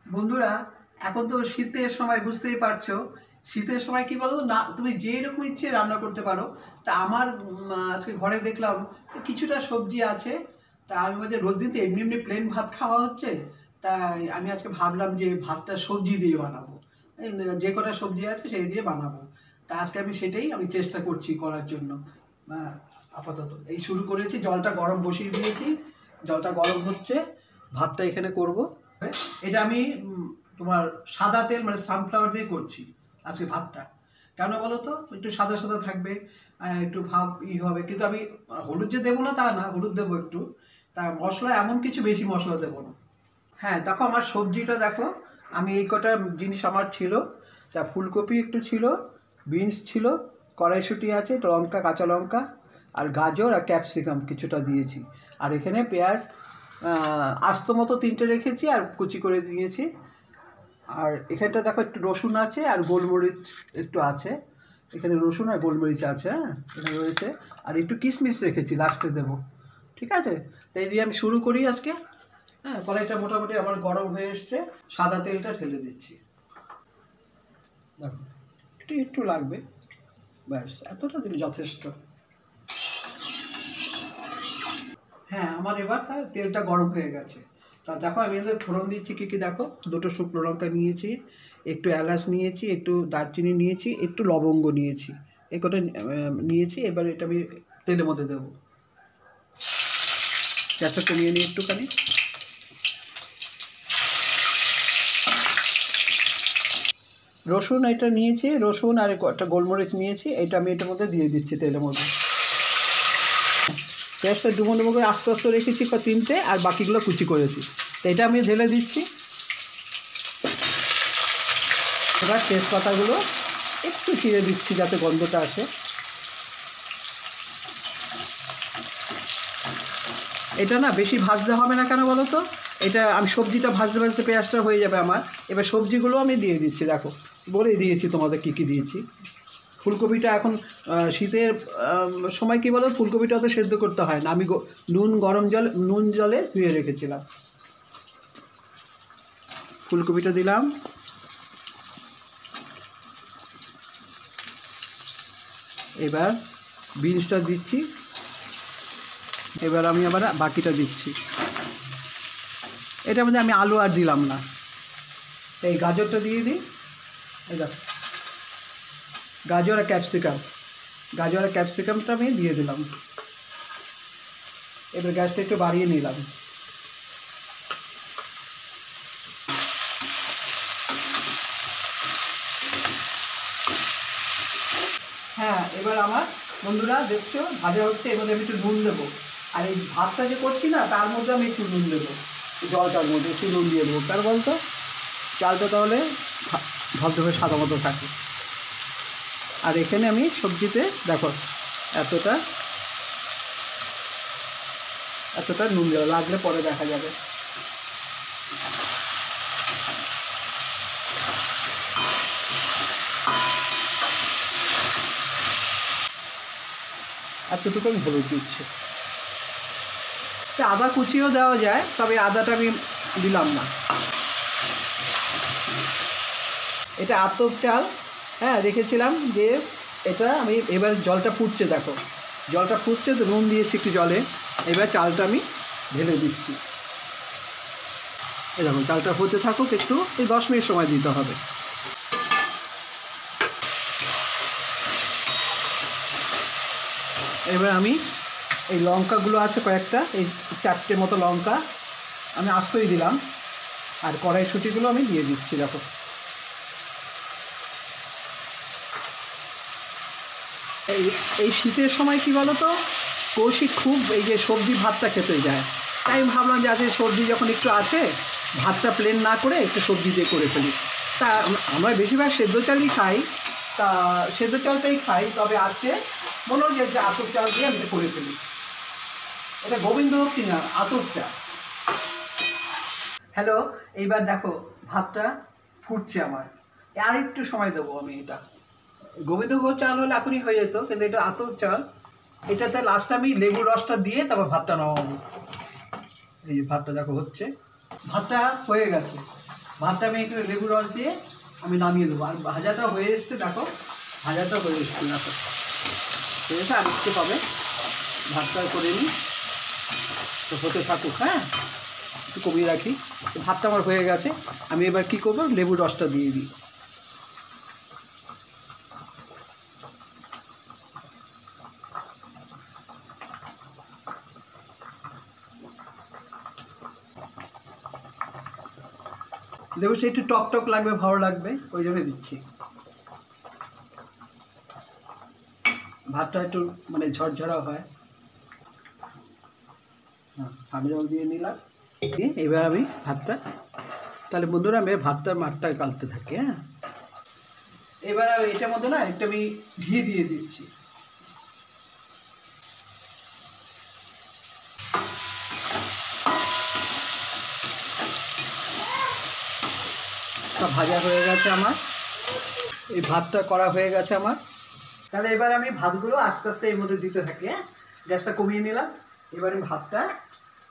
বন্ধুরা, এখন তো শীতের সময়, বুঝতেই পারছো। শীতের সময় কি বলো না, তুমি যেই রকম ইচ্ছে রান্না করতে পারো। তা আমার আজকে ঘরে দেখলাম কিছুটা সবজি আছে। তা আমি বলছি রোজ দিন তো এমনি এমনি প্লেন ভাত খাওয়া হচ্ছে। তাই আমি আজকে ভাবলাম যে ভাতটা সবজি দিয়ে বানাবো। এই যে কটা সবজি আছে সেই দিয়ে বানাবো। তা আজকে আমি সেটাই চেষ্টা করছি করার জন্য। হ্যাঁ, আপাতত এই শুরু করেছি, জলটা গরম বসিয়ে দিয়েছি। জলটা গরম হচ্ছে, ভাতটা এখানে করব। এটা আমি তোমার সাদা তেল মানে সানফ্লাওয়ার দিয়ে করছি আজকে ভাতটা। কেন বলো তো, একটু সাদা সাদা থাকবে, একটু ভাব হবে। কিন্তু আমি হলুদ যে দেবো না তা না, হলুদ দেবো একটু। তা মশলা এমন কিছু বেশি মশলা দেবো না। হ্যাঁ দেখো, আমার সবজিটা দেখো, আমি এই কটা জিনিস আমার ছিল। তা ফুলকপি একটু ছিল, বিনস ছিল, কড়াইশুঁটি আছে, লঙ্কা, কাঁচা লঙ্কা, আর গাজর আর ক্যাপসিকাম কিছুটা দিয়েছি। আর এখানে পেঁয়াজ আস্ত মতো 3টে রেখেছি আর কুচি করে দিয়েছি। আর এখানটা দেখো একটু রসুন আছে আর গোলমরিচ একটু আছে। এখানে রসুন আর গোলমরিচ আছে, হ্যাঁ এখানে রয়েছে। আর একটু কিশমিশ রেখেছি, লাস্টে দেবো। ঠিক আছে, এই দিয়ে আমি শুরু করি আজকে। হ্যাঁ, কড়াইটা মোটামুটি আমার গরম হয়ে এসছে। সাদা তেলটা ঢেলে দিচ্ছি। দেখো, একটু একটু লাগবে, ব্যাস এতটা দিলে যথেষ্ট। হ্যাঁ, আমার এবার তার তেলটা গরম হয়ে গেছে। তা দেখো আমি এদের ফোড়ন দিচ্ছি কী কী দেখো। 2টো শুকনো লঙ্কা নিয়েছি, একটু এলাচ নিয়েছি, একটু দারচিনি নিয়েছি, একটু লবঙ্গ নিয়েছি। এই কটা নিয়েছি। এবার এটা আমি তেলের মধ্যে দেবো। গ্যাসটা কমিয়ে নিই একটুখানি। রসুন এটা নিয়েছি, রসুন আর একটা গোলমরিচ নিয়েছি, এটা আমি এটার মধ্যে দিয়ে দিচ্ছি তেলের মধ্যে। পেঁয়াজটা ডুবো ডুবো করে আস্তে আস্তে রেখেছি 3টে, আর বাকিগুলো কুচি করেছি। তো এটা আমি ঢেলে দিচ্ছি। এবার তেজপাতাগুলো একটু চিড়ে দিচ্ছি যাতে গন্ধটা আসে। এটা না বেশি ভাজতে হবে না, কেন বলো তো, এটা আমি সবজিটা ভাজতে ভাজতে পেঁয়াজটা হয়ে যাবে আমার। এবার সবজিগুলো আমি দিয়ে দিচ্ছি, দেখো বলেই দিয়েছি তোমাদের কী কী দিয়েছি। ফুলকপিটা এখন শীতের সময় কী বলো, ফুলকপিটা অত সেদ্ধ করতে হয় না। আমি নুন জলে ধুয়ে রেখেছিলাম। ফুলকপিটা দিলাম। এবার বিনসটা দিচ্ছি। এবার আমি আবার বাকিটা দিচ্ছি। এটার মধ্যে আমি আলু আর দিলাম না। এই গাজরটা দিয়ে দিই। এই দেখো, গাজর আর ক্যাপসিকামটা আমি দিয়ে দিলাম। এবার গ্যাসটা একটু বাড়িয়ে নিলাম। হ্যাঁ, এবার আমার বন্ধুরা দেখছো ভাজা হচ্ছে, এর মধ্যে আমি একটু নুন দেবো। আর এই ভাতটা যে করছি না তার মধ্যে আমি একটু নুন দেবো। জলটার মধ্যে একটু নুন দিয়ে দেবো, কারণ বলতো চালটা তাহলে ধবধবে সাদা মতো থাকে। আর এখানে আমি সবজিতে দেখো এতটা এতটা নুন দেবো, লাগলে পরে দেখা যাবে। এতটুকু আমি হলুদ দিচ্ছি। আদা কুচিও দেওয়া যায়, তবে আদাটা আমি দিলাম না। এটা আতপ চাল, হ্যাঁ রেখেছিলাম যে এটা আমি। এবার জলটা ফুটছে, দেখো জলটা ফুটছে, তো নুন দিয়েছি একটু জলে। এবার চালটা আমি ঢেলে দিচ্ছি। এই দেখো চালটা হতে থাকুক একটু, এই 10 মিনিট সময় দিতে হবে। এবার আমি এই লঙ্কাগুলো আছে কয়েকটা, এই 4টে মতো লঙ্কা আমি আস্তই দিলাম। আর কড়াইশুঁটিগুলো আমি দিয়ে দিচ্ছি। দেখো এই শীতের সময় কি বলো তো, কৌশিক খুব এই যে সবজি ভাতটা খেতে যায়। তাই আমি ভাবলাম যে আজকে সবজি যখন একটু আছে, ভাতটা প্লেন না করে একটু সবজি দিয়ে করে ফেলি। তা আমরা বেশিরভাগ সেদ্ধ চালই খাই, তা সেদ্ধ চালটাই খাই। তবে আজকে মনে হয় যে আতপ চাল দিয়ে আমি করে ফেলি। এটা গোবিন্দভোগ কিনা আতপ চাল। হ্যালো, এইবার দেখো ভাতটা ফুটছে আমার। আর একটু সময় দেবো আমি। এটা গোবিন্দভোগ চাল হলে এখনই হয়ে যেত, কিন্তু এটা আতপ চাল। এটাতে লাস্টে আমি লেবুর রসটা দিয়ে তারপর ভাতটা নামাবো। এই যে ভাতটা দেখো হচ্ছে, ভাতটা হয়ে গেছে। ভাতটা আমি একটু লেবু রস দিয়ে আমি নামিয়ে দেবো। আর ভাজাটা হয়ে এসছে, দেখো ভাজাটা হয়ে এসছে, দেখো ঠিক আছে। আর একটু পাবে, ভাতটা করে নিই, তো হতে থাকুক। হ্যাঁ, একটু কমিয়ে রাখি। ভাতটা আমার হয়ে গেছে, আমি এবার কী করবো, লেবুর রসটা দিয়ে দিই। লেবু সে একটু টক টক লাগবে, ভালো লাগবে, ওই জন্য দিচ্ছি। ভাতটা একটু মানে ঝরঝরা হয়। হ্যাঁ, আমি জল দিয়ে নিলাম, দিয়ে এবার আমি ভাতটা, তাহলে বন্ধুরা আমি ভাতটার মাঠটা গালতে থাকি। হ্যাঁ, এবার এটার মধ্যে না একটু আমি ঘি দিয়ে দিচ্ছি। ভাজা হয়ে গেছে আমার, এই ভাতটা করা হয়ে গেছে আমার। তাহলে এবার আমি ভাতগুলো আস্তে আস্তে এর মধ্যে দিতে থাকি। হ্যাঁ, গ্যাসটা কমিয়ে নিলাম, এবার আমি ভাতটা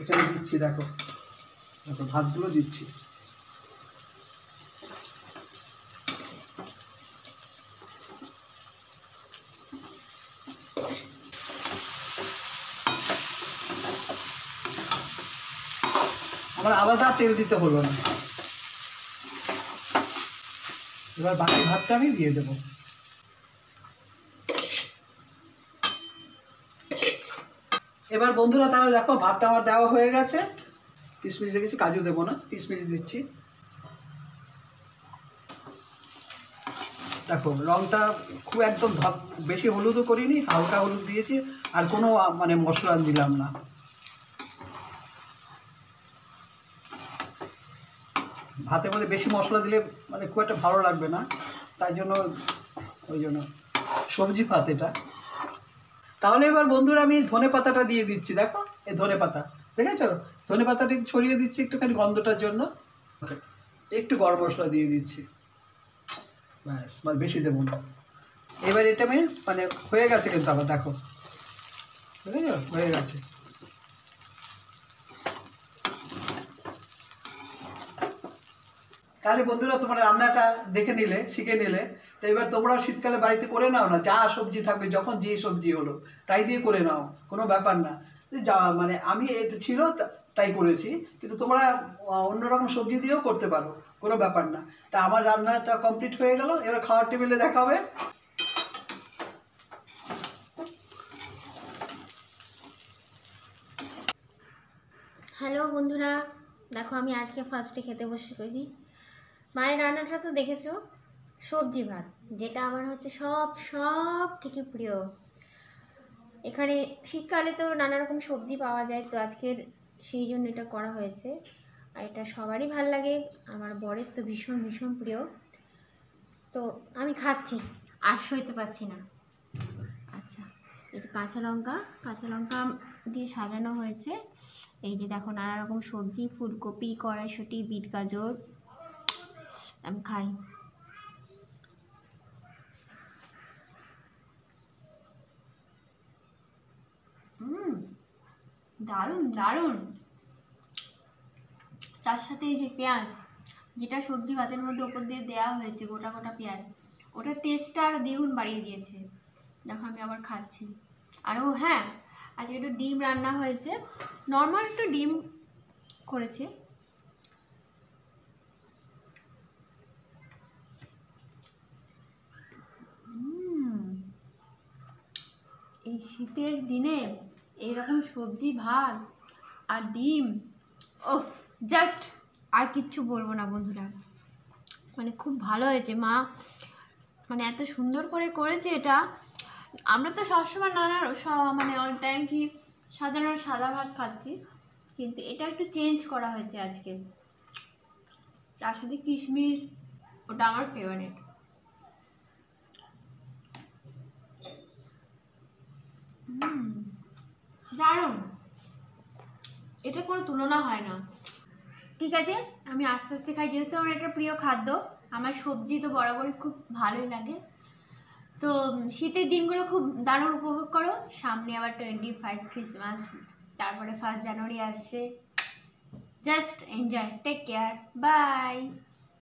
এখানে দিচ্ছি। দেখো দেখো ভাতগুলো দিচ্ছি। আমার আলাদা তেল দিতে হলো না। এবার বাকি ভাতটা আমি দিয়ে দেবো। এবার বন্ধুরা তাহলে দেখো ভাতটা আমার দেওয়া হয়ে গেছে। কিশমিশ রেখেছি, কাজু দেবো না, কিশমিশ দিচ্ছি। দেখো রঙটা খুব একদম বেশি হলুদও করিনি, হালকা হলুদ দিয়েছি, আর কোনো মানে মশলা দিলাম না। ভাতের মধ্যে বেশি মশলা দিলে মানে খুব একটা ভালো লাগবে না, তাই জন্য ওই জন্য সবজি ভাত এটা। তাহলে এবার বন্ধুরা আমি ধনে পাতাটা দিয়ে দিচ্ছি। দেখো এই ধনে পাতা, দেখেছো, ধনে পাতাটা একটু ছড়িয়ে দিচ্ছি একটুখানি গন্ধটার জন্য। একটু গরম মশলা দিয়ে দিচ্ছি, ব্যাস, মানে বেশি দেবো না। এবার এটা আমি মানে হয়ে গেছে কিন্তু আবার দেখো, বুঝেছো, হয়ে গেছে। তাহলে বন্ধুরা তোমরা রান্নাটা দেখে নিলে, শিখে নিলে, তো এবার তোমরাও শীতকালে বাড়িতে করে নাও না, যা সবজি থাকবে, যখন যে সবজি হলো তাই দিয়ে করে নাও, কোনো ব্যাপার না। যা মানে আমি এটা ছিল তাই করেছি, কিন্তু তোমরা অন্যরকম সবজি দিয়েও করতে পারো, কোনো ব্যাপার না। তা আমার রান্নাটা কমপ্লিট হয়ে গেল, এবার খাওয়ার টেবিলে দেখা হবে। হ্যালো বন্ধুরা, দেখো আমি আজকে ফার্স্টে খেতে বসে করি। মায়ের রান্নাটা তো দেখেছো, সবজি ভাত, যেটা আমার হচ্ছে সব সব থেকে প্রিয়। এখানে শীতকালে তো নানা রকম সবজি পাওয়া যায়, তো আজকের সেই জন্য এটা করা হয়েছে। আর এটা সবারই ভাল লাগে, আমার বরের তো ভীষণ ভীষণ প্রিয়। তো আমি খাচ্ছি, আর সইতে পারছি না। আচ্ছা, এটা কাঁচা লঙ্কা দিয়ে সাজানো হয়েছে। এই যে দেখো নানা রকম সবজি, ফুলকপি, কড়াইশুঁটি, বিট গাজর। আমি খাই। দারুণ দারুণ। তার সাথে এই যে পেঁয়াজ, যেটা সবজি ভাতের মধ্যে ওপর দিয়ে দেওয়া হয়েছে, গোটা গোটা পেঁয়াজ, ওটার টেস্টটা আর দ্বিগুণ বাড়িয়ে দিয়েছে। দেখো আমি আবার খাচ্ছি। আর ও হ্যাঁ, আজকে একটু ডিম রান্না হয়েছে, নর্মাল একটু ডিম করেছে। এই শীতের দিনে এইরকম সবজি ভাত আর ডিম, ও জাস্ট আর কিচ্ছু বলবো না বন্ধুরা, মানে খুব ভালো হয়েছে। মা মানে এত সুন্দর করে করেছে এটা। আমরা তো সবসময় মানে অল টাইম কি সাধারণ সাদা ভাত খাচ্ছি, কিন্তু এটা একটু চেঞ্জ করা হয়েছে আজকে। তার সাথে কিশমিশ, ওটা আমার ফেভারিট। দারুণ, এটা কোনো তুলনা হয় না। ঠিক আছে, আমি আস্তে আস্তে খাই, যেহেতু আমার এটা প্রিয় খাদ্য। আমার সবজি তো বরাবরই খুব ভালোই লাগে। তো শীতের দিনগুলো খুব দারুণ উপভোগ করো। সামনে আবার 25 ক্রিসমাস, তারপরে 1 জানুয়ারি আসছে। Just enjoy, take care, by.